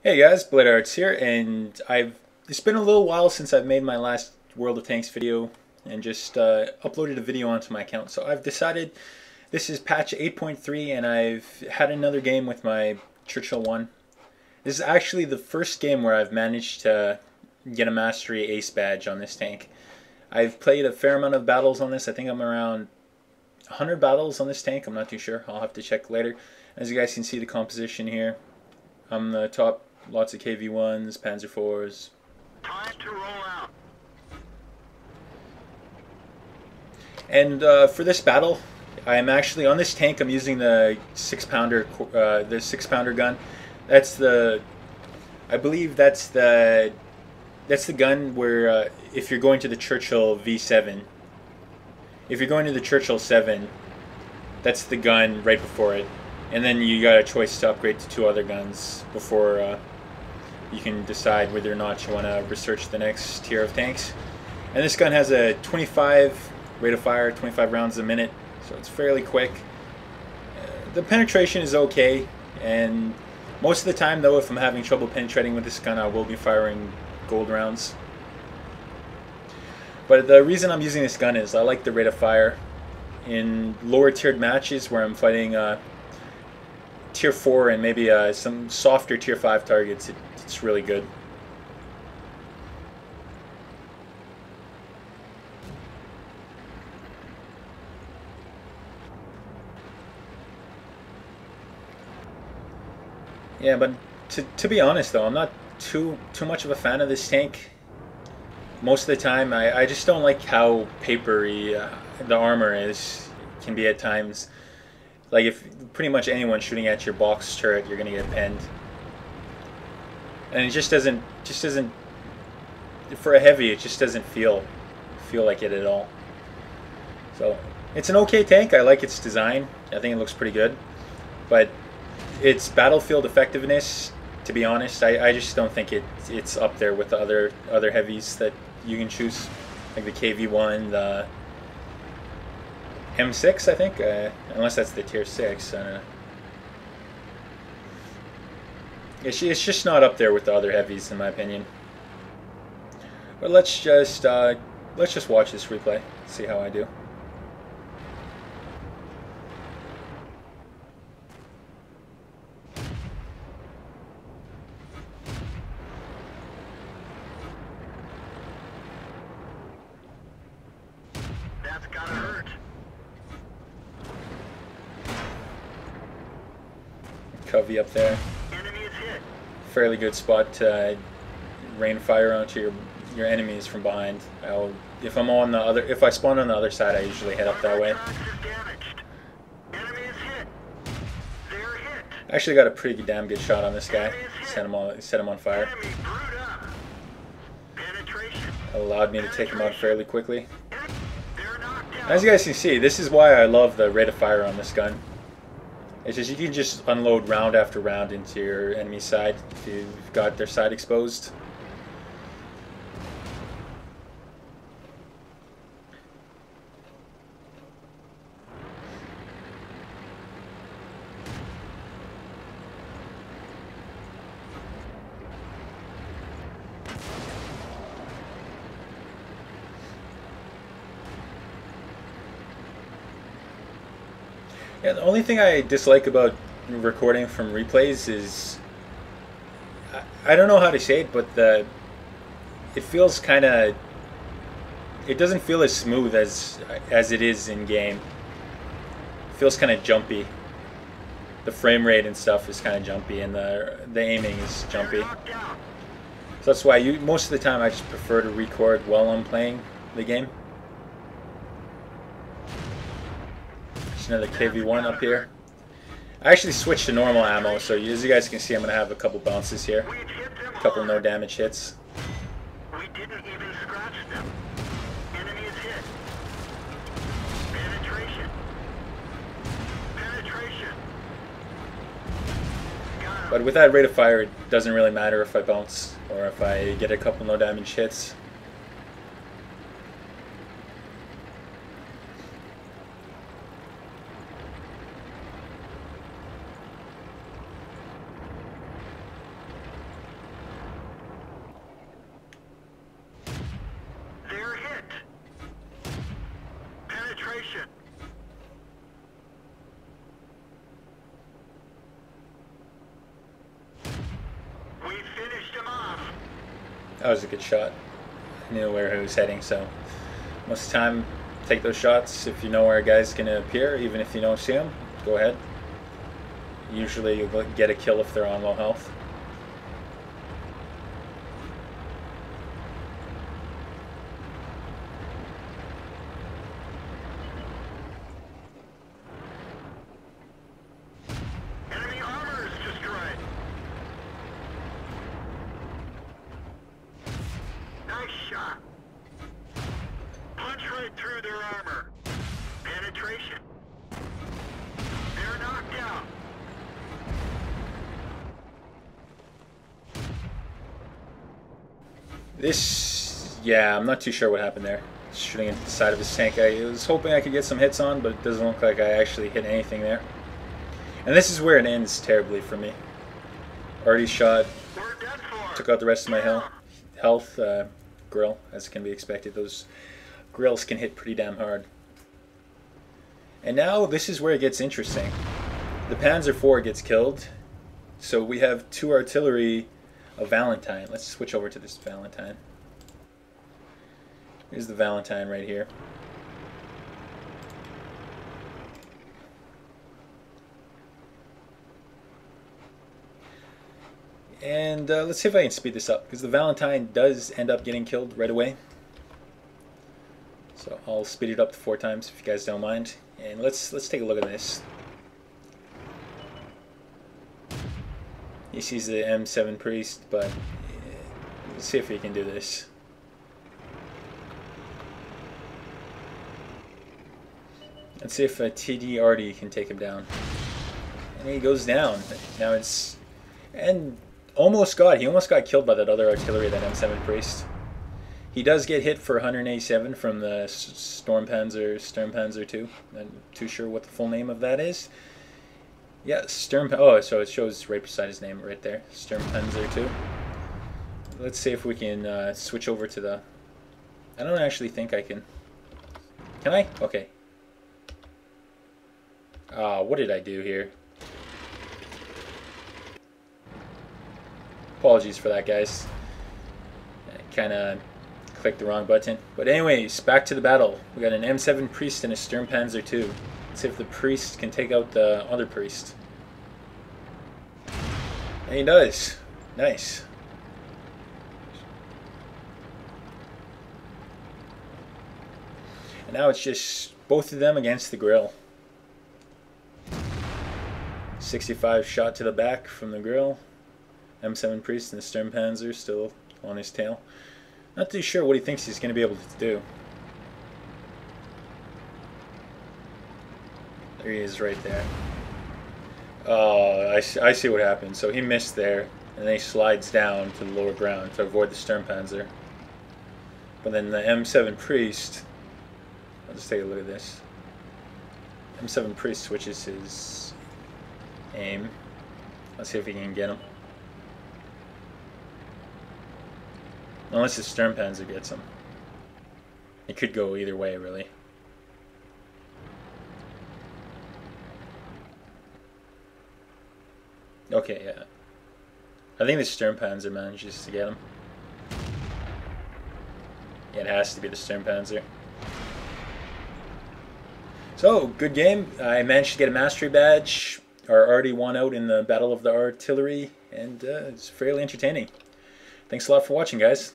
Hey guys, bladearts here, and it's been a little while since I've made my last World of Tanks video and just uploaded a video onto my account. So I've decided this is patch 8.3 and I've had another game with my Churchill 1. This is actually the first game where I've managed to get a Mastery Ace badge on this tank. I've played a fair amount of battles on this. I think I'm around 100 battles on this tank. I'm not too sure. I'll have to check later. As you guys can see, the composition here. I'm the top. Lots of KV-1s, Panzer IVs. Time to roll out. And for this battle, I'm actually on this tank. I'm using the 6-pounder, the 6-pounder gun. That's the, I believe that's the gun where if you're going to the Churchill V7, if you're going to the Churchill 7, that's the gun right before it. And then you got a choice to upgrade to 2 other guns before you can decide whether or not you want to research the next tier of tanks. And this gun has a 25 rate of fire, 25 rounds a minute, so it's fairly quick. The penetration is okay, and most of the time though, if I'm having trouble penetrating with this gun, I will be firing gold rounds. But the reason I'm using this gun is I like the rate of fire. In lower tiered matches where I'm fighting tier 4 and maybe some softer tier 5 targets, it's really good. Yeah, but to be honest though, I'm not too much of a fan of this tank. Most of the time, I just don't like how papery the armor can be at times. Like if pretty much anyone shooting at your box turret, you're gonna get pinned. And it just doesn't for a heavy, it just doesn't feel like it at all. So it's an okay tank. I like its design. I think it looks pretty good, but its battlefield effectiveness, to be honest, I just don't think it's up there with the other heavies that you can choose, like the KV-1, the M6, I think, unless that's the tier 6. I don't know. It's just not up there with the other heavies, in my opinion. But let's just watch this replay, see how I do. That's gotta hurt. Covey up there. Enemy is hit. Fairly good spot to rain fire onto your enemies from behind. If I spawn on the other side, I usually head up that way. Enemy is hit. They're hit. I actually got a pretty damn good shot on this guy. Set him on fire. Enemy brewed up. Penetration. Allowed me to take him out fairly quickly. They're knocked out. As you guys can see, this is why I love the rate of fire on this gun. It's just you can just unload round after round into your enemy's side if you've got their side exposed. Yeah, the only thing I dislike about recording from replays is I don't know how to say it, but it feels kind of, it doesn't feel as smooth as it is in game. It feels kind of jumpy. The frame rate and stuff is kind of jumpy, and the aiming is jumpy. So that's why most of the time I just prefer to record while I'm playing the game. Another KV-1 up here. I actually switched to normal ammo, so as you guys can see, I'm going to have a couple bounces here. A couple no damage hits. We didn't even scratch them. Enemy is hit. Penetration. Penetration. But with that rate of fire, it doesn't really matter if I bounce or if I get a couple no damage hits. That was a good shot. I knew where he was heading, so most of the time, take those shots. If you know where a guy's going to appear, even if you don't see him, go ahead. Usually you'll get a kill if they're on low health. Enemy armor is destroyed. Nice shot. Punch right through their armor. Penetration. They're knocked out. This, yeah, I'm not too sure what happened there. Shooting into the side of his tank. I was hoping I could get some hits on, but it doesn't look like I actually hit anything there. And this is where it ends terribly for me. Arty shot, We're dead for. took out the rest of my health grill, as can be expected. Those grills can hit pretty damn hard. And now this is where it gets interesting. The Panzer IV gets killed, so we have 2 artillery of Valentine. Let's switch over to this Valentine. Here's the Valentine right here. And let's see if I can speed this up, because the Valentine does end up getting killed right away. So I'll speed it up to 4 times if you guys don't mind. And let's take a look at this. He sees the M7 Priest, but let's see if he can do this. Let's see if TD Arty can take him down. And he goes down. Now it's... And he almost got killed by that other artillery, that M7 Priest. He does get hit for 187 from the Sturmpanzer 2. I'm not too sure what the full name of that is. Yeah, oh, so it shows right beside his name right there. Sturmpanzer 2. Let's see if we can switch over to the... I don't actually think I can. Can I? Okay. What did I do here? Apologies for that, guys. I kind of clicked the wrong button. But anyways, back to the battle. We got an M7 Priest and a Sturmpanzer 2. Let's see if the Priest can take out the other Priest. And he does. Nice. And now it's just both of them against the grill. 65 shot to the back from the grill. M7 Priest and the Sturmpanzer still on his tail. Not too sure what he thinks he's going to be able to do. There he is right there. Oh, I see what happened. So he missed there, and then he slides down to the lower ground to avoid the Sturmpanzer. But then the M7 Priest... I'll just take a look at this. M7 Priest switches his aim. Let's see if he can get him. Unless the Sturmpanzer gets him. It could go either way, really. Okay, yeah. I think the Sturmpanzer manages to get him. Yeah, it has to be the Sturmpanzer. So, good game. I managed to get a mastery badge. Our Arty won out in the Battle of the Artillery, and it's fairly entertaining. Thanks a lot for watching, guys.